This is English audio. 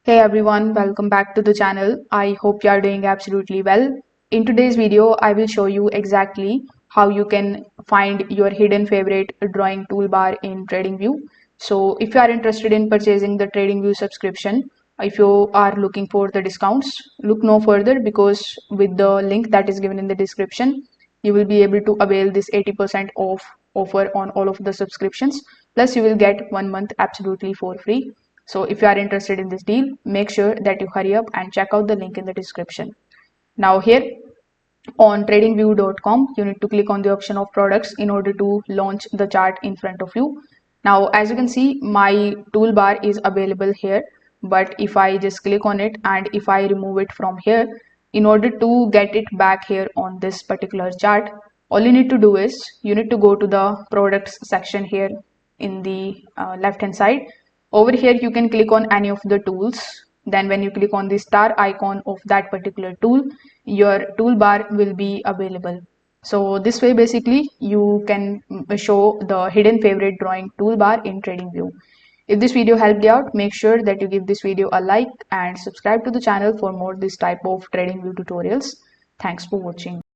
Hey everyone, welcome back to the channel. I hope you are doing absolutely well. In today's video, I will show you exactly how you can find your hidden favorite drawing toolbar in Tradingview. So if you are interested in purchasing the Tradingview subscription, if you are looking for the discounts, look no further because with the link that is given in the description, you will be able to avail this 80% off offer on all of the subscriptions. Plus you will get 1 month absolutely for free. So if you are interested in this deal, make sure that you hurry up and check out the link in the description. Now here on tradingview.com, you need to click on the option of products in order to launch the chart in front of you. Now, as you can see, my toolbar is available here, but if I just click on it and if I remove it from here, in order to get it back here on this particular chart, all you need to do is you need to go to the products section here in the left hand side. Over here, you can click on any of the tools. Then when you click on the star icon of that particular tool, your toolbar will be available. So this way basically you can show the hidden favorite drawing toolbar in TradingView. If this video helped you out, make sure that you give this video a like and subscribe to the channel for more this type of TradingView tutorials. Thanks for watching.